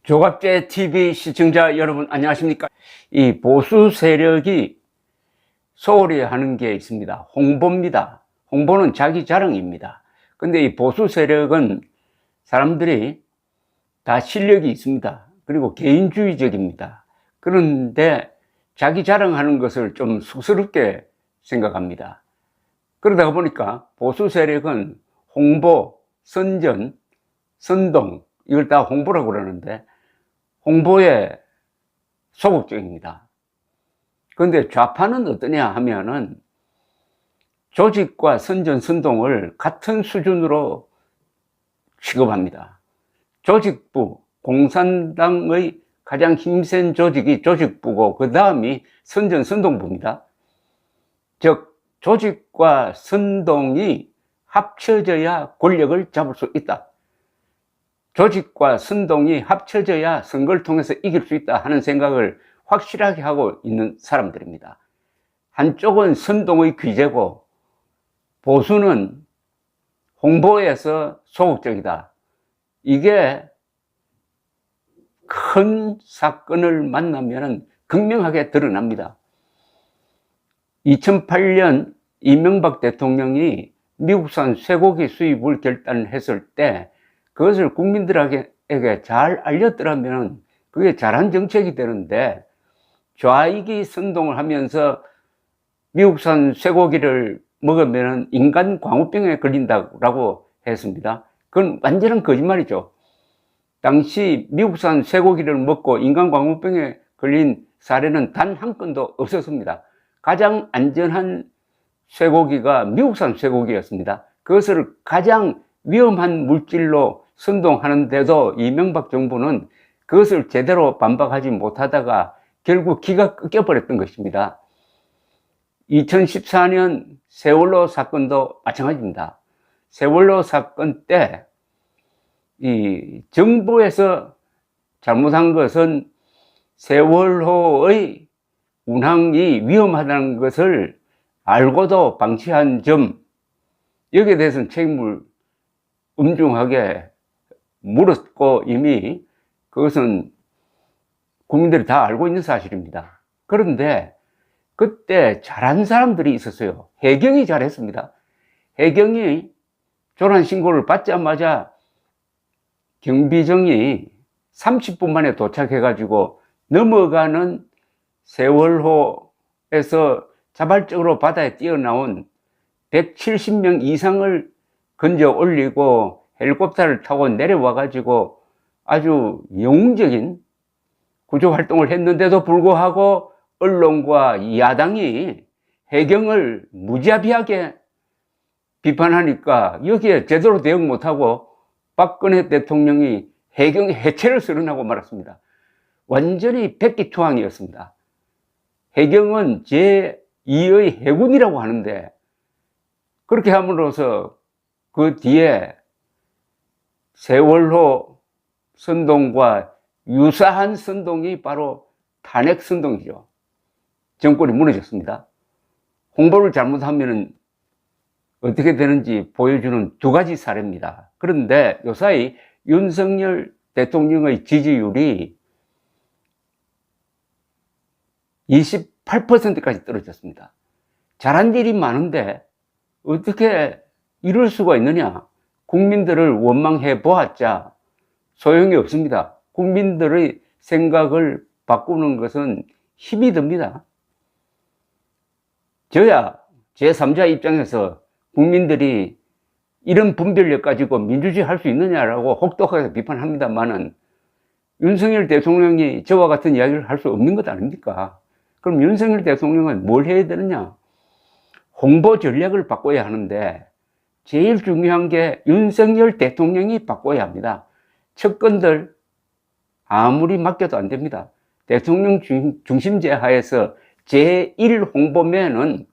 조갑제 TV 시청자 여러분 안녕하십니까? 이 보수 세력이 소홀히 하는 게 있습니다. 홍보입니다. 홍보는 자기 자랑입니다. 근데 이 보수 세력은 사람들이 다 실력이 있습니다. 그리고 개인주의적입니다. 그런데 자기 자랑하는 것을 좀 쑥스럽게 생각합니다. 그러다 보니까 보수 세력은 홍보, 선전, 선동 이걸 다 홍보라고 그러는데 홍보에 소극적입니다. 그런데 좌파는 어떠냐 하면은 조직과 선전, 선동을 같은 수준으로 취급합니다. 조직부, 공산당의 가장 힘센 조직이 조직부고 그 다음이 선전, 선동부입니다. 즉 조직과 선동이 합쳐져야 권력을 잡을 수 있다. 조직과 선동이 합쳐져야 선거를 통해서 이길 수 있다 하는 생각을 확실하게 하고 있는 사람들입니다. 한쪽은 선동의 귀재고 보수는 홍보에서 소극적이다. 이게 큰 사건을 만나면 극명하게 드러납니다. 2008년 이명박 대통령이 미국산 쇠고기 수입을 결단했을 때 그것을 국민들에게 잘 알렸더라면 그게 잘한 정책이 되는데 좌익이 선동을 하면서 미국산 쇠고기를 먹으면 인간 광우병에 걸린다고 했습니다. 그건 완전한 거짓말이죠. 당시 미국산 쇠고기를 먹고 인간 광우병에 걸린 사례는 단 한 건도 없었습니다. 가장 안전한 쇠고기가 미국산 쇠고기였습니다. 그것을 가장 위험한 물질로 선동하는데도 이명박 정부는 그것을 제대로 반박하지 못하다가 결국 기가 끊겨버렸던 것입니다. 2014년 세월호 사건도 마찬가지입니다. 세월호 사건 때 이 정부에서 잘못한 것은 세월호의 운항이 위험하다는 것을 알고도 방치한 점, 여기에 대해서는 책임을 엄중하게 물었고 이미 그것은 국민들이 다 알고 있는 사실입니다. 그런데 그때 잘한 사람들이 있었어요. 해경이 잘했습니다. 해경이 조난 신고를 받자마자 경비정이 30분 만에 도착해가지고 넘어가는 세월호에서 자발적으로 바다에 뛰어나온 170명 이상을 건져 올리고 헬리콥터를 타고 내려와가지고 아주 영웅적인 구조 활동을 했는데도 불구하고 언론과 야당이 해경을 무자비하게 비판하니까 여기에 제대로 대응 못하고 박근혜 대통령이 해경 해체를 선언하고 말았습니다. 완전히 백기투항이었습니다. 해경은 제2의 해군이라고 하는데 그렇게 함으로써 그 뒤에 세월호 선동과 유사한 선동이 바로 탄핵 선동이죠. 정권이 무너졌습니다. 홍보를 잘못하면 어떻게 되는지 보여주는 두 가지 사례입니다. 그런데 요사이 윤석열 대통령의 지지율이 28%까지 떨어졌습니다. 잘한 일이 많은데 어떻게 이럴 수가 있느냐? 국민들을 원망해 보았자 소용이 없습니다. 국민들의 생각을 바꾸는 것은 힘이 듭니다. 저야 제3자 입장에서 국민들이 이런 분별력 가지고 민주주의 할 수 있느냐라고 혹독하게 비판합니다만은 윤석열 대통령이 저와 같은 이야기를 할 수 없는 것 아닙니까? 그럼 윤석열 대통령은 뭘 해야 되느냐? 홍보 전략을 바꿔야 하는데 제일 중요한 게 윤석열 대통령이 바꿔야 합니다. 측근들 아무리 맡겨도 안 됩니다. 대통령 중심제 하에서 제1 홍보맨은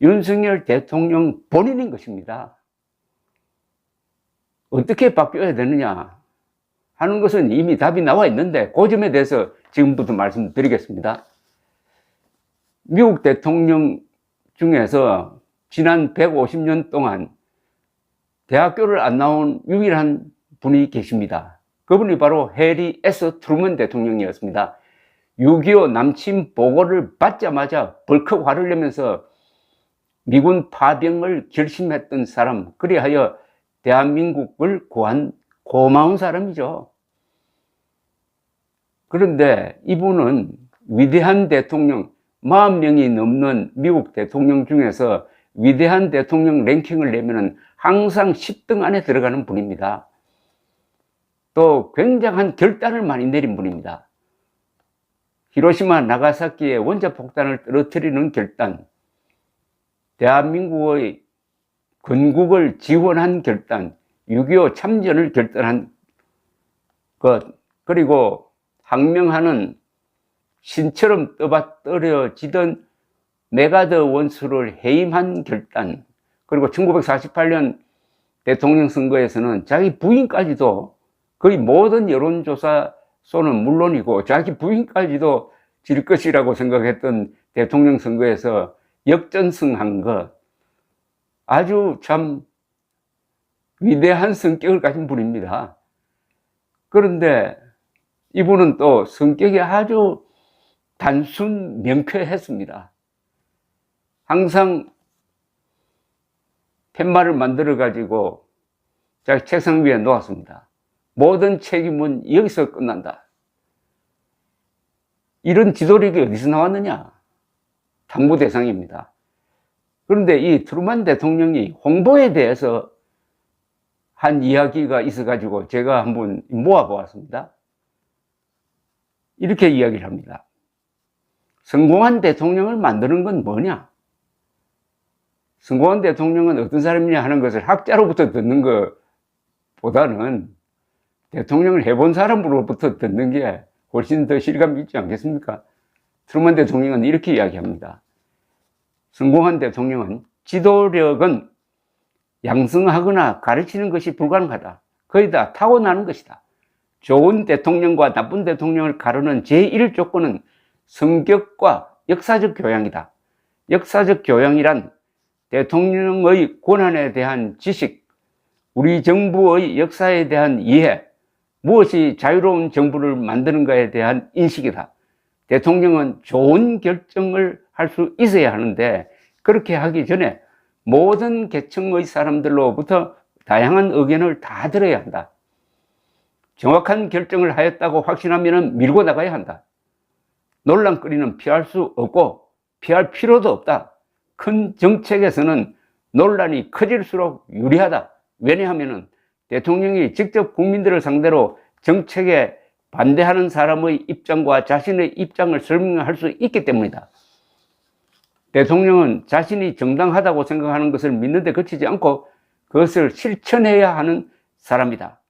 윤석열 대통령 본인인 것입니다. 어떻게 바뀌어야 되느냐 하는 것은 이미 답이 나와 있는데 그 점에 대해서 지금부터 말씀드리겠습니다. 미국 대통령 중에서 지난 150년 동안 대학교를 안 나온 유일한 분이 계십니다. 그분이 바로 해리 S. 트루먼 대통령이었습니다. 6.25 남침 보고를 받자마자 벌컥 화를 내면서 미군 파병을 결심했던 사람, 그리하여 대한민국을 구한 고마운 사람이죠. 그런데 이분은 위대한 대통령, 40명이 넘는 미국 대통령 중에서 위대한 대통령 랭킹을 내면은 항상 10등 안에 들어가는 분입니다. 또 굉장한 결단을 많이 내린 분입니다. 히로시마 나가사키의 원자폭탄을 떨어뜨리는 결단, 대한민국의 건국을 지원한 결단, 6.25 참전을 결단한 것, 그리고 항명하는 신처럼 떠받들여지던 메가드 원수를 해임한 결단, 그리고 1948년 대통령 선거에서는 자기 부인까지도 거의 모든 여론조사소는 물론이고 자기 부인까지도 질 것이라고 생각했던 대통령 선거에서 역전승한 것, 아주 참 위대한 성격을 가진 분입니다. 그런데 이분은 또 성격이 아주 단순 명쾌했습니다. 항상 팻말을 만들어 가지고 자기 책상 위에 놓았습니다. 모든 책임은 여기서 끝난다. 이런 지도력이 어디서 나왔느냐? 탐구 대상입니다. 그런데 이 트루먼 대통령이 홍보에 대해서 한 이야기가 있어 가지고 제가 한번 모아 보았습니다. 이렇게 이야기를 합니다. 성공한 대통령을 만드는 건 뭐냐? 성공한 대통령은 어떤 사람이냐 하는 것을 학자로부터 듣는 것보다는 대통령을 해본 사람으로부터 듣는 게 훨씬 더 실감이 있지 않겠습니까? 트루먼 대통령은 이렇게 이야기합니다. 성공한 대통령은 지도력은 양성하거나 가르치는 것이 불가능하다. 거의 다 타고나는 것이다. 좋은 대통령과 나쁜 대통령을 가르는 제1조건은 성격과 역사적 교양이다. 역사적 교양이란 대통령의 권한에 대한 지식, 우리 정부의 역사에 대한 이해, 무엇이 자유로운 정부를 만드는가에 대한 인식이다. 대통령은 좋은 결정을 할 수 있어야 하는데 그렇게 하기 전에 모든 계층의 사람들로부터 다양한 의견을 다 들어야 한다. 정확한 결정을 하였다고 확신하면 밀고 나가야 한다. 논란거리는 피할 수 없고 피할 필요도 없다. 큰 정책에서는 논란이 커질수록 유리하다. 왜냐하면 대통령이 직접 국민들을 상대로 정책에 반대하는 사람의 입장과 자신의 입장을 설명할 수 있기 때문이다. 대통령은 자신이 정당하다고 생각하는 것을 믿는 데 그치지 않고 그것을 실천해야 하는 사람이다.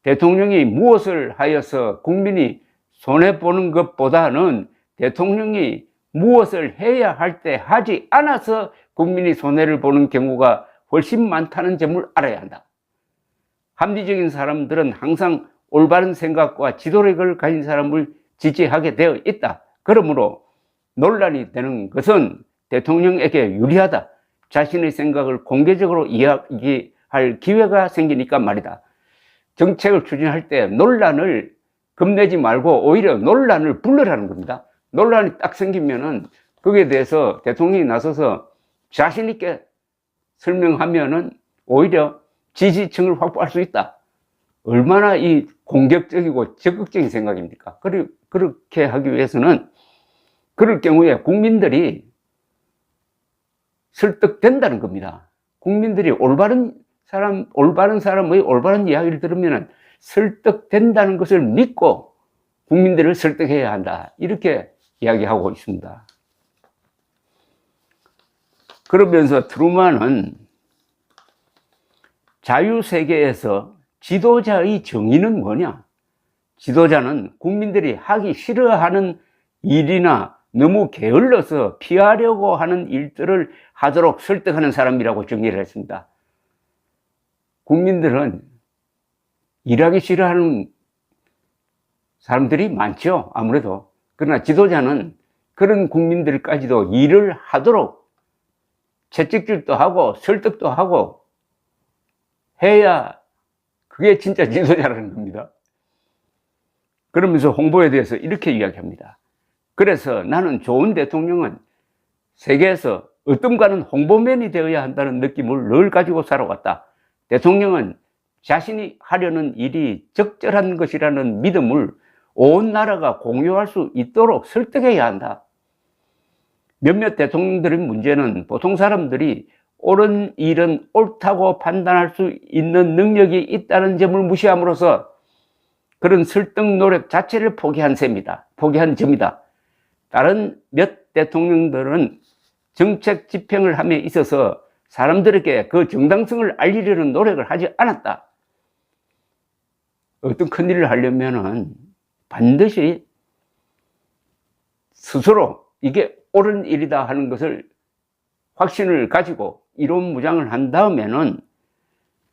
대통령이 무엇을 하여서 국민이 손해보는 것보다는 대통령이 무엇을 해야 할 때 하지 않아서 국민이 손해를 보는 경우가 훨씬 많다는 점을 알아야 한다. 합리적인 사람들은 항상 올바른 생각과 지도력을 가진 사람을 지지하게 되어 있다. 그러므로 논란이 되는 것은 대통령에게 유리하다. 자신의 생각을 공개적으로 이야기할 기회가 생기니까 말이다. 정책을 추진할 때 논란을 겁내지 말고 오히려 논란을 불러라는 겁니다. 논란이 딱 생기면은 거기에 대해서 대통령이 나서서 자신 있게 설명하면은 오히려 지지층을 확보할 수 있다. 얼마나 이 공격적이고 적극적인 생각입니까? 그렇게 하기 위해서는 그럴 경우에 국민들이 설득된다는 겁니다. 국민들이 올바른 사람의 올바른 이야기를 들으면 설득된다는 것을 믿고 국민들을 설득해야 한다. 이렇게 이야기하고 있습니다. 그러면서 트루먼은 자유세계에서 지도자의 정의는 뭐냐? 지도자는 국민들이 하기 싫어하는 일이나 너무 게을러서 피하려고 하는 일들을 하도록 설득하는 사람이라고 정의를 했습니다. 국민들은 일하기 싫어하는 사람들이 많죠, 아무래도. 그러나 지도자는 그런 국민들까지도 일을 하도록 채찍질도 하고 설득도 하고 해야 그게 진짜 지도자라는 겁니다. 그러면서 홍보에 대해서 이렇게 이야기합니다. 그래서 나는 좋은 대통령은 세계에서 어떤가는 홍보맨이 되어야 한다는 느낌을 늘 가지고 살아왔다. 대통령은 자신이 하려는 일이 적절한 것이라는 믿음을 온 나라가 공유할 수 있도록 설득해야 한다. 몇몇 대통령들의 문제는 보통 사람들이 옳은 일은 옳다고 판단할 수 있는 능력이 있다는 점을 무시함으로써 그런 설득 노력 자체를 포기한 점이다. 다른 몇 대통령들은 정책 집행을 함에 있어서 사람들에게 그 정당성을 알리려는 노력을 하지 않았다. 어떤 큰일을 하려면은 반드시 스스로 이게 옳은 일이다 하는 것을 확신을 가지고 이론무장을 한 다음에는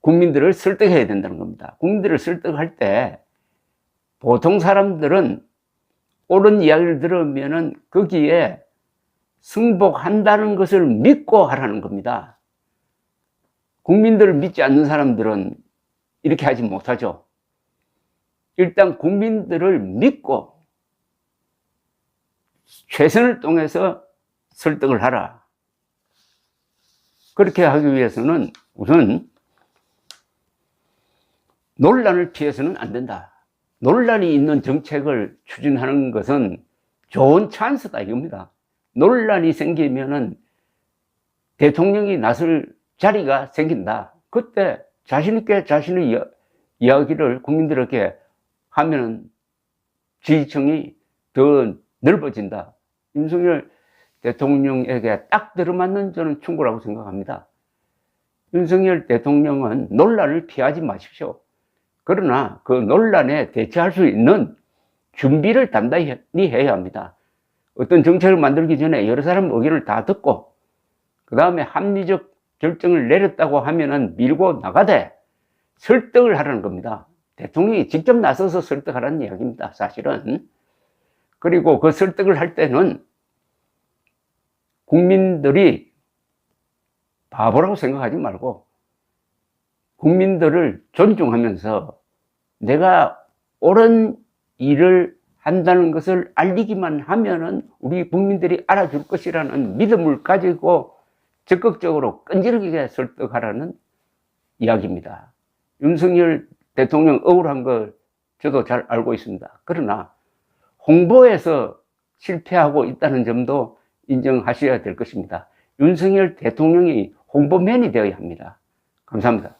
국민들을 설득해야 된다는 겁니다. 국민들을 설득할 때 보통 사람들은 옳은 이야기를 들으면은 거기에 승복한다는 것을 믿고 하라는 겁니다. 국민들을 믿지 않는 사람들은 이렇게 하지 못하죠. 일단 국민들을 믿고 최선을 통해서 설득을 하라. 그렇게 하기 위해서는 우선 논란을 피해서는 안 된다. 논란이 있는 정책을 추진하는 것은 좋은 찬스다 이겁니다. 논란이 생기면은 대통령이 나설 자리가 생긴다. 그때 자신있게 자신의 이야기를 국민들에게 하면은 지지층이 더 넓어진다. 윤석열 대통령에게 딱 들어맞는 저는 충고라고 생각합니다. 윤석열 대통령은 논란을 피하지 마십시오. 그러나 그 논란에 대처할 수 있는 준비를 단단히 해야 합니다. 어떤 정책을 만들기 전에 여러 사람 의견을 다 듣고 그 다음에 합리적 결정을 내렸다고 하면은 밀고 나가되 설득을 하라는 겁니다. 대통령이 직접 나서서 설득하라는 이야기입니다, 사실은. 그리고 그 설득을 할 때는 국민들이 바보라고 생각하지 말고 국민들을 존중하면서 내가 옳은 일을 한다는 것을 알리기만 하면은 우리 국민들이 알아줄 것이라는 믿음을 가지고 적극적으로 끈질기게 설득하라는 이야기입니다. 윤석열 대통령 억울한 걸 저도 잘 알고 있습니다. 그러나 홍보에서 실패하고 있다는 점도 인정하셔야 될 것입니다. 윤석열 대통령이 홍보맨이 되어야 합니다. 감사합니다.